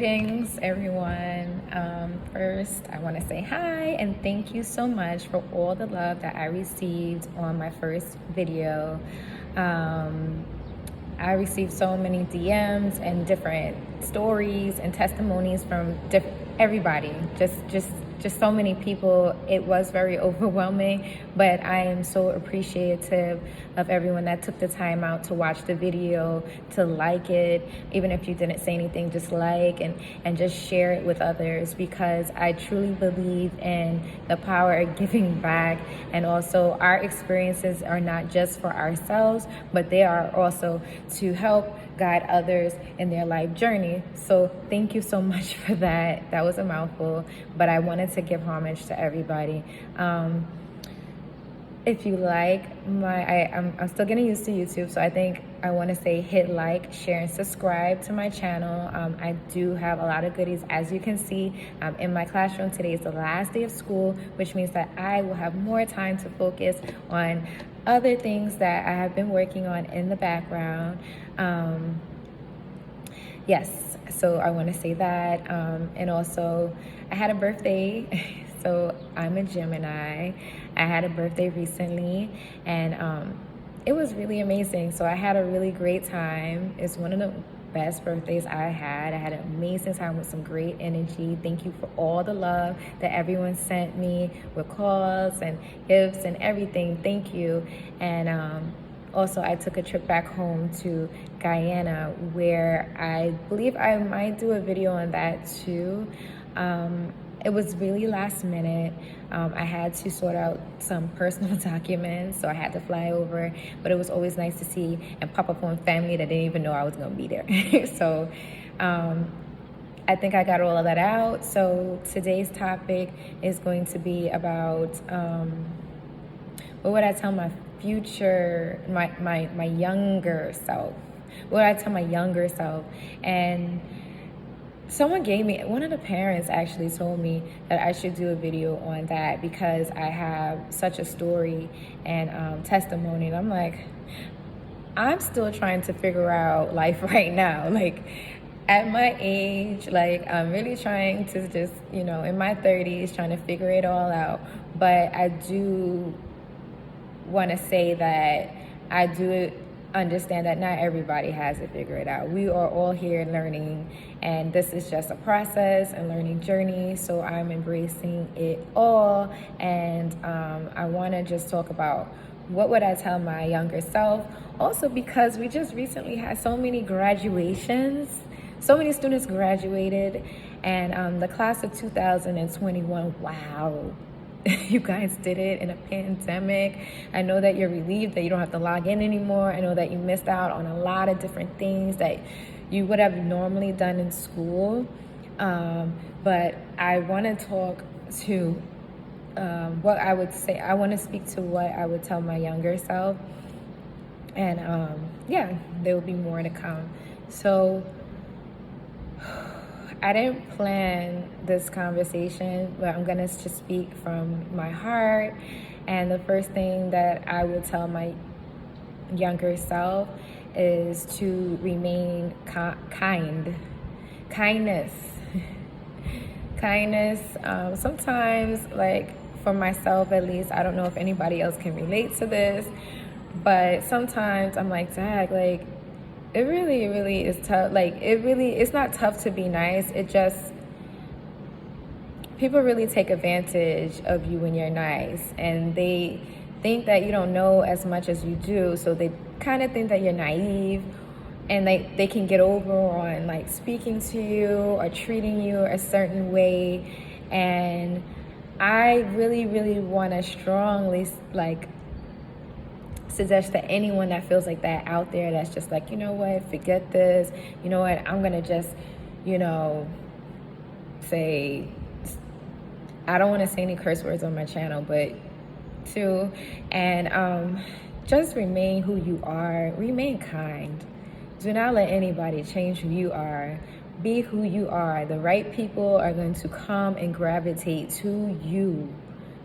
Greetings, everyone. First, I want to say hi and thank you so much for all the love that I received on my first video. I received so many DMs and different stories and testimonies from everybody. Just so many people. It was very overwhelming, but I am so appreciative of everyone that took the time out to watch the video, to like it. Even if you didn't say anything, just like and just share it with others, because I truly believe in the power of giving back. And also, our experiences are not just for ourselves, but they are also to help guide others in their life journey. So thank you so much for that. That was a mouthful, but I wanted to give homage to everybody. If you like I'm still getting used to YouTube, so I think I want to say hit like, share, and subscribe to my channel. I do have a lot of goodies. As you can see, in my classroom, today is the last day of school, which means that I will have more time to focus on other things that I have been working on in the background. Yes, so I want to say that. And also, I had a birthday. So I'm a Gemini. I had a birthday recently, and it was really amazing. So I had a really great time. It's one of the best birthdays I had. I had an amazing time with some great energy. Thank you for all the love that everyone sent me with calls and gifts and everything. Thank you. And also, I took a trip back home to Guyana, where I believe I might do a video on that too. It was really last minute. I had to sort out some personal documents, so I had to fly over. But it was always nice to see and pop up on family that didn't even know I was going to be there. So I think I got all of that out. So today's topic is going to be about what would I tell my future, my younger self? What would I tell my younger self? And someone gave me, one of the parents actually told me that I should do a video on that, because I have such a story and testimony. And I'm like, I'm still trying to figure out life right now. Like, at my age, like, I'm really trying to just, in my 30s, trying to figure it all out. But I do want to say that I do understand that not everybody has it figured out. We are all here learning, and this is just a process and learning journey. So I'm embracing it all, and I want to just talk about what would I tell my younger self. Also, because we just recently had so many graduations, so many students graduated, and the class of 2021, wow. You guys did it in a pandemic. I know that you're relieved that you don't have to log in anymore. I know that you missed out on a lot of different things that you would have normally done in school. But I want to talk to what I would say. I want to speak to what I would tell my younger self. And yeah, there will be more to come. So I didn't plan this conversation, but I'm gonna just speak from my heart. And the first thing that I would tell my younger self is to remain kindness. Kindness. Sometimes, like, for myself at least, I don't know if anybody else can relate to this, but sometimes I'm like, dang, like, it really is tough. Like, it's not tough to be nice. It just, people really take advantage of you when you're nice, and they think that you don't know as much as you do. So they kind of think that you're naive, and they can get over on, like, speaking to you or treating you a certain way. And I really want to strongly, like, suggest to anyone that feels like that out there, that's just like, you know what, forget this, you know what, I'm gonna just, say, I don't want to say any curse words on my channel, but too, and just remain who you are. Remain kind. Do not let anybody change who you are. Be who you are. The right people are going to come and gravitate to you.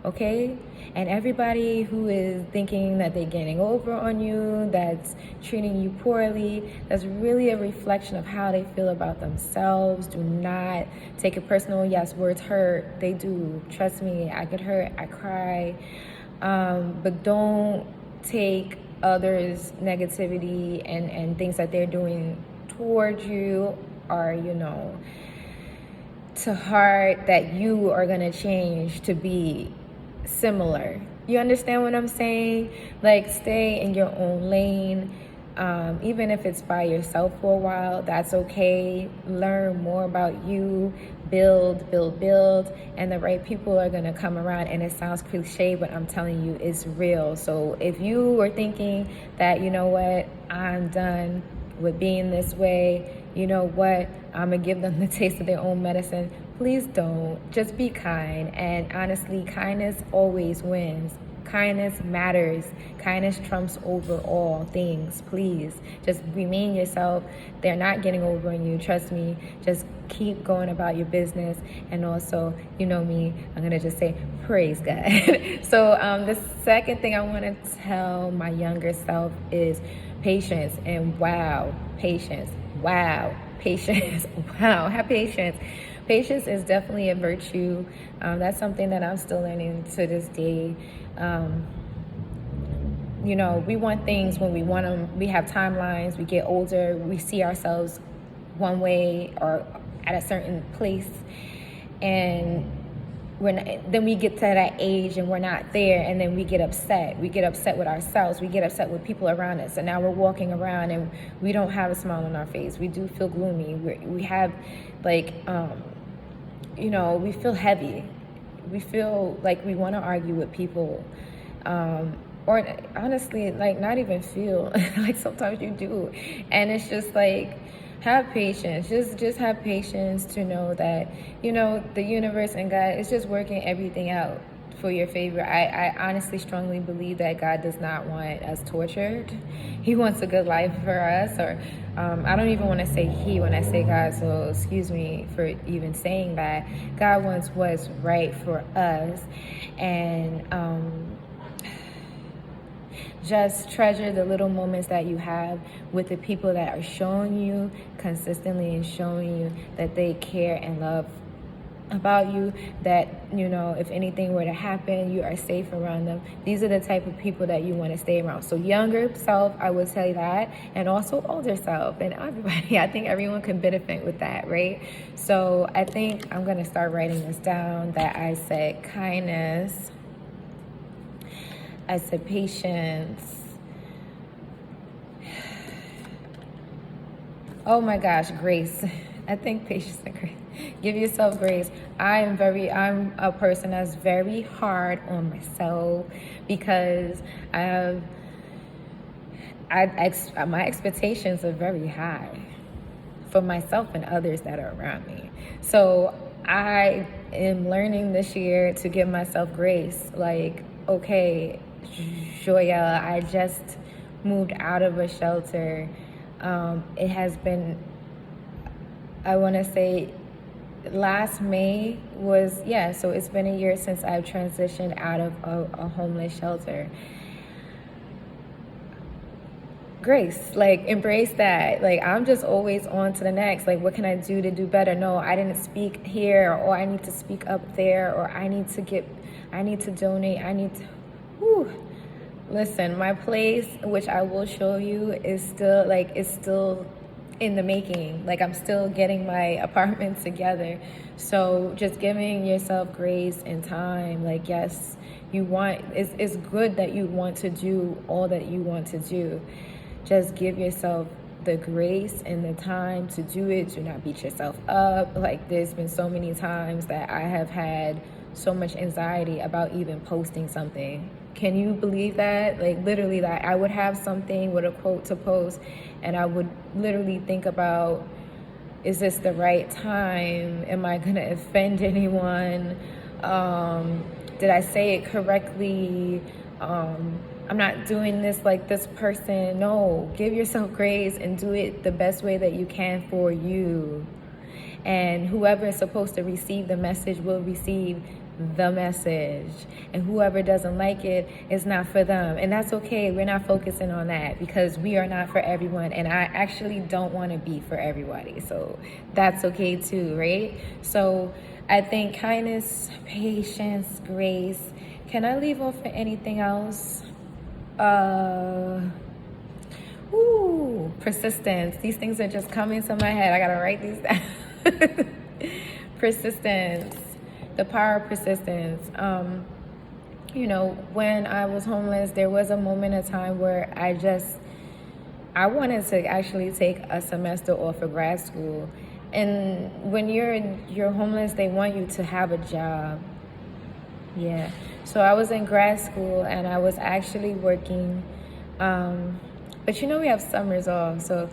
okay? And everybody who is thinking that they're getting over on you, that's treating you poorly, that's really a reflection of how they feel about themselves. Do not take it personal. Yes, words hurt. They do. Trust me, I get hurt. I cry. But don't take others' negativity and things that they're doing towards you, or, to heart, that you are going to change to be similar. You understand what I'm saying? Like, stay in your own lane. Even if it's by yourself for a while, that's okay. Learn more about you. Build, and the right people are going to come around. And it sounds cliche, but I'm telling you, it's real. So if you were thinking that, you know what, I'm done with being this way, you know what, I'm going to give them the taste of their own medicine, please don't. Just be kind. And honestly, kindness always wins. Kindness matters. Kindness trumps over all things. Please, just remain yourself. They're not getting over on you. Trust me. Just keep going about your business. And also, you know me, I'm going to just say, praise God. So the second thing I want to tell my younger self is patience. And wow, patience. Wow, patience. Wow, have patience. Patience is definitely a virtue. That's something that I'm still learning to this day. We want things when we want them. We have timelines. We get older. We see ourselves one way or at a certain place. And then we get to that age and we're not there, and then we get upset. We get upset with ourselves. We get upset with people around us. And now we're walking around and we don't have a smile on our face. We do feel gloomy. We have we feel heavy. We feel like we want to argue with people. Or honestly, not even feel. Like sometimes you do. And it's just have patience. Just have patience to know that, the universe and God is just working everything out for your favor. I honestly strongly believe that God does not want us tortured. He wants a good life for us. Or I don't even want to say he when I say God, so excuse me for even saying that. God wants what's right for us. And just treasure the little moments that you have with the people that are showing you consistently and showing you that they care and love about you, that, if anything were to happen, you are safe around them. These are the type of people that you want to stay around. So younger self, I would tell you that, and also older self, and everybody. I think everyone can benefit with that, right? So I think I'm going to start writing this down, that I said kindness, I said patience. Oh my gosh, grace. I think patience and grace. Give yourself grace. I'm a person that's very hard on myself because my expectations are very high for myself and others that are around me. So I am learning this year to give myself grace. Okay, Joyelle, I just moved out of a shelter. It has been, I want to say, last May so it's been a year since I've transitioned out of a homeless shelter. Grace, embrace that. I'm just always on to the next. What can I do to do better? No, I didn't speak here, or I need to speak up there, or I need to donate, Listen, my place, which I will show you, is still it's still in the making. I'm still getting my apartment together. So just giving yourself grace and time. Yes, it's good that you want to do all that you want to do. Just give yourself the grace and the time to do it. Do not beat yourself up. There's been so many times that I have had so much anxiety about even posting something. Can you believe that? Literally, that I would have something with a quote to post, and I would literally think about, is this the right time? Am I going to offend anyone? Did I say it correctly? I'm not doing this like this person. No, give yourself grace and do it the best way that you can for you. And whoever is supposed to receive the message will receive the message, and whoever doesn't like it is not for them, and that's okay. We're not focusing on that because we are not for everyone, and I actually don't want to be for everybody, so that's okay too, right? So I think kindness, patience, grace. Can I leave off for anything else? Persistence. These things are just coming to my head. I gotta write these down. Persistence. The power of persistence. When I was homeless, there was a moment in time where I wanted to actually take a semester off of grad school. And when you're homeless, they want you to have a job. Yeah. So I was in grad school and I was actually working. But we have summers off. So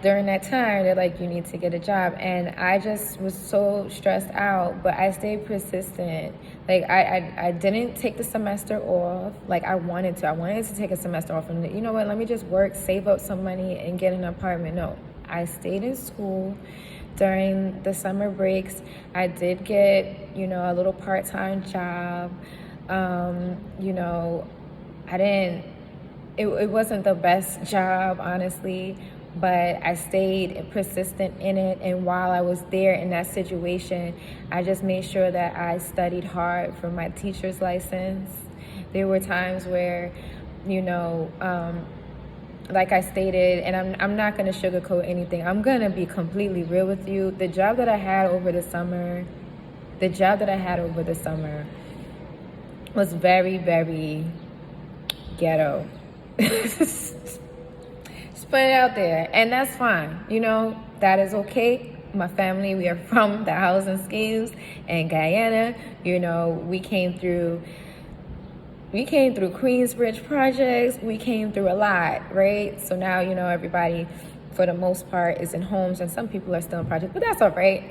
during that time, they're like, you need to get a job. And I just was so stressed out, but I stayed persistent. Like, I didn't take the semester off like I wanted to. I wanted to take a semester off and, you know what, let me just work, save up some money, and get an apartment. No, I stayed in school. During the summer breaks, I did get, a little part-time job. It wasn't the best job, honestly, but I stayed persistent in it. And while I was there in that situation, I just made sure that I studied hard for my teacher's license. There were times where, like I stated, and I'm not going to sugarcoat anything. I'm going to be completely real with you. The job that I had over the summer was very, very ghetto. Just put it out there, and that's fine. That is okay. My family, we are from the housing schemes in Guyana. We came through Queensbridge projects. We came through a lot, right? So now, everybody, for the most part, is in homes, and some people are still in projects, but that's all right.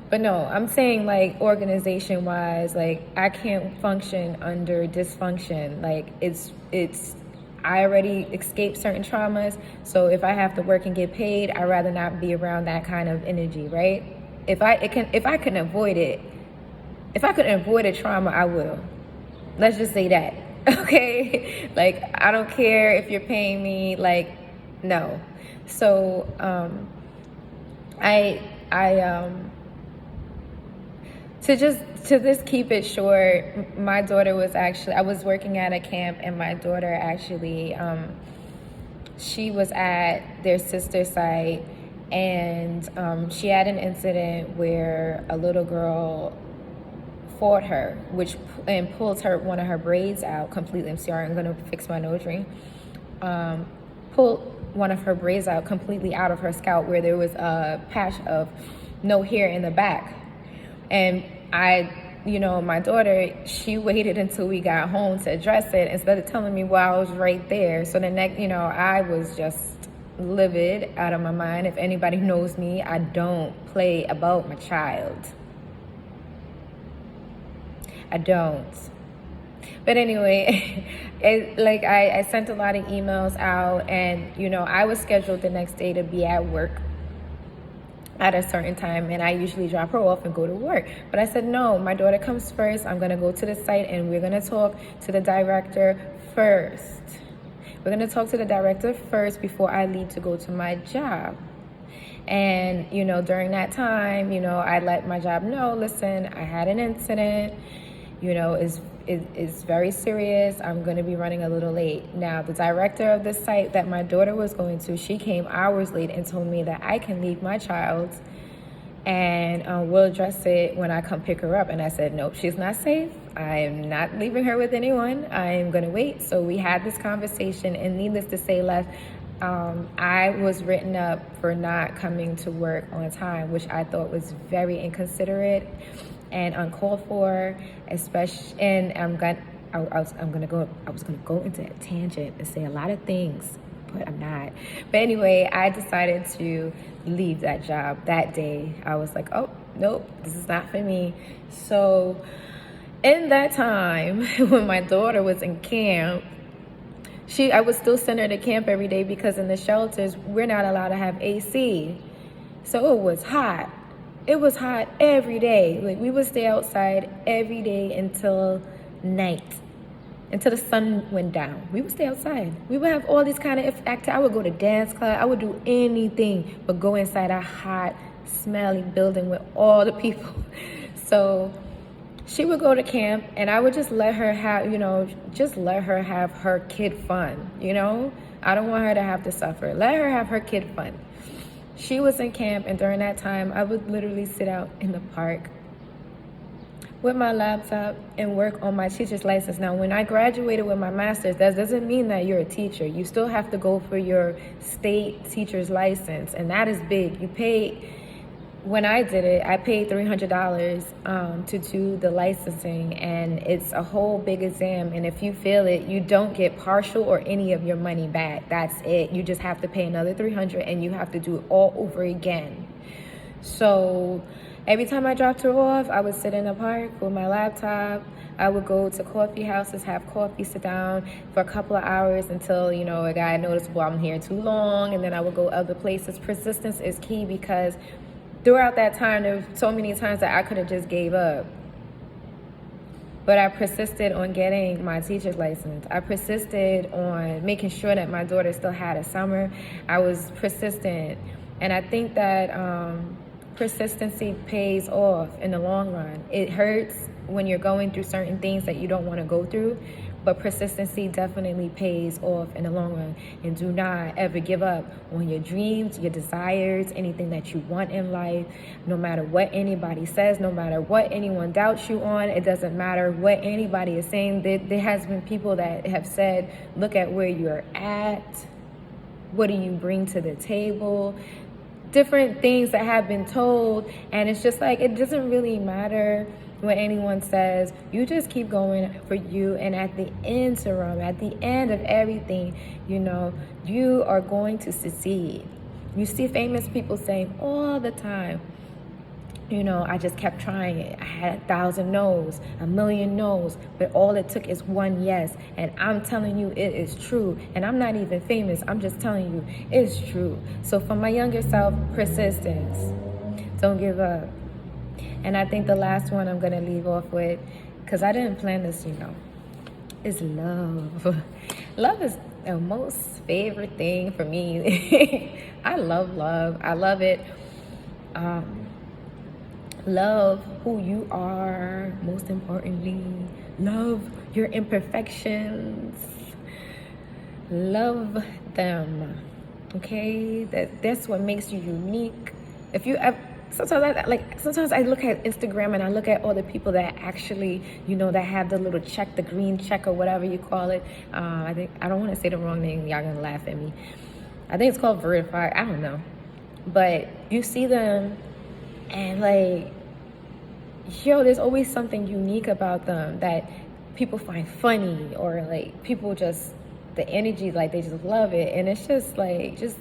But no, I'm saying, like, organization-wise, like, I can't function under dysfunction. Like, I already escaped certain traumas, so if I have to work and get paid, I'd rather not be around that kind of energy, right? If I can avoid it, if I could avoid a trauma, I will. Let's just say that, okay? Like, I don't care if you're paying me, like, no. So, to just keep it short, my daughter I was working at a camp, and my daughter actually, she was at their sister site, and she had an incident where a little girl fought her, and pulled one of her braids out completely. I'm sorry, I'm gonna fix my nose ring. Pulled one of her braids out completely out of her scalp, where there was a patch of no hair in the back. And my daughter, she waited until we got home to address it instead of telling me while I was right there. So the next, I was just livid out of my mind. If anybody knows me, I don't play about my child. I don't. But anyway, I sent a lot of emails out, and, I was scheduled the next day to be at work at a certain time, and I usually drop her off and go to work. But I said, no, my daughter comes first. I'm going to go to the site, and we're going to talk to the director first. We're going to talk to the director first before I leave to go to my job. And, during that time, I let my job know, listen, I had an incident, it's very serious. I'm going to be running a little late. Now, the director of the site that my daughter was going to, she came hours late and told me that I can leave my child, and we'll address it when I come pick her up. And I said, nope, she's not safe. I am not leaving her with anyone. I am going to wait. So we had this conversation, and needless to say, I was written up for not coming to work on time, which I thought was very inconsiderate and uncalled for, especially. And I was gonna go into a tangent and say a lot of things, but I'm not. But anyway, I decided to leave that job that day. I was like, oh nope, this is not for me. So in that time, when my daughter was in camp, I would still send her to camp every day, because in the shelters we're not allowed to have AC. So it was hot. It was hot every day. Like, we would stay outside every day until night, until the sun went down. We would stay outside. We would have all these kind of activities. I would go to dance club. I would do anything but go inside a hot, smelly building with all the people. So she would go to camp, and I would just let her have, just let her have her kid fun, I don't want her to have to suffer. Let her have her kid fun. She was in camp, and during that time, I would literally sit out in the park with my laptop and work on my teacher's license. Now, when I graduated with my master's, that doesn't mean that you're a teacher. You still have to go for your state teacher's license, and that is big. When I did it, I paid $300 to do the licensing, and it's a whole big exam. And if you fail it, you don't get partial or any of your money back. That's it. You just have to pay another $300, and you have to do it all over again. So every time I dropped her off, I would sit in the park with my laptop. I would go to coffee houses, have coffee, sit down for a couple of hours until, a guy noticed, well, I'm here too long, and then I would go other places. Persistence is key, because throughout that time, there were so many times that I could have just gave up. But I persisted on getting my teacher's license. I persisted on making sure that my daughter still had a summer. I was persistent. And I think that persistency pays off in the long run. It hurts when you're going through certain things that you don't want to go through, but persistency definitely pays off in the long run. And do not ever give up on your dreams, your desires, anything that you want in life. No matter what anybody says, no matter what anyone doubts you on, it doesn't matter what anybody is saying. There has been people that have said, look at where you're at. What do you bring to the table? Different things that have been told, and it's just like, it doesn't really matter what anyone says. You just keep going for you, and at the interim, at the end of everything, you are going to succeed. You see famous people saying all the time, I just kept trying it. I had 1,000 no's, 1,000,000 no's, but all it took is one yes. And I'm telling you, it is true. And I'm not even famous. I'm just telling you, it's true. So for my younger self, persistence. Don't give up. And I think the last one I'm going to leave off with, because I didn't plan this, is love. Love is the most favorite thing for me. I love love. I love it. Love who you are, most importantly. Love your imperfections. Love them. Okay? That's what makes you unique. If you ever, sometimes I look at Instagram and I look at all the people that actually, that have the little check, the green check or whatever you call it. I don't want to say the wrong name. Y'all gonna laugh at me. I think it's called verified. I don't know. But you see them, and there's always something unique about them that people find funny, or people just, the energy, they just love it. And it's just just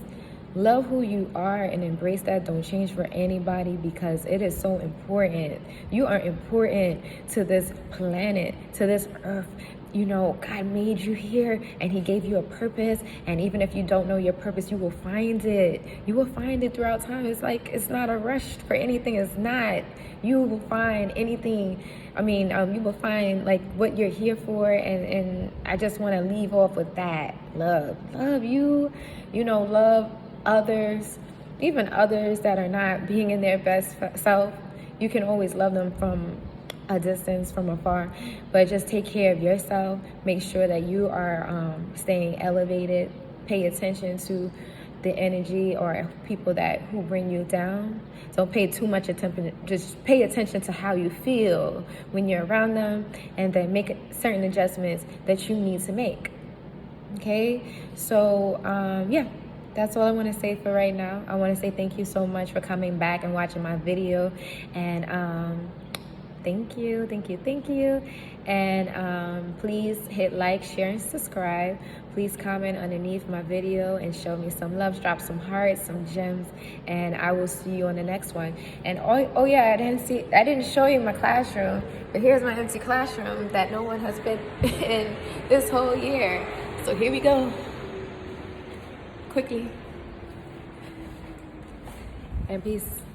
love who you are and embrace that. Don't change for anybody, because it is so important. You are important to this planet, to this earth. God made you here, and he gave you a purpose. And even if you don't know your purpose, you will find it. You will find it throughout time. It's not a rush for anything. It's not. You will find anything. You will find what you're here for. And I just want to leave off with that. Love you, love others, even others that are not being in their best self. You can always love them from a distance, from afar, but just take care of yourself. Make sure that you are staying elevated. Pay attention to the energy or people who bring you down. Don't pay too much attention. Just pay attention to how you feel when you're around them, and then make certain adjustments that you need to make. Okay, so that's all I want to say for right now. I want to say thank you so much for coming back and watching my video, and thank you. And please hit like, share, and subscribe. Please comment underneath my video and show me some love. Drop some hearts, some gems, and I will see you on the next one. And oh yeah, I didn't show you my classroom, but here's my empty classroom that no one has been in this whole year. So here we go. Quickly. and peace.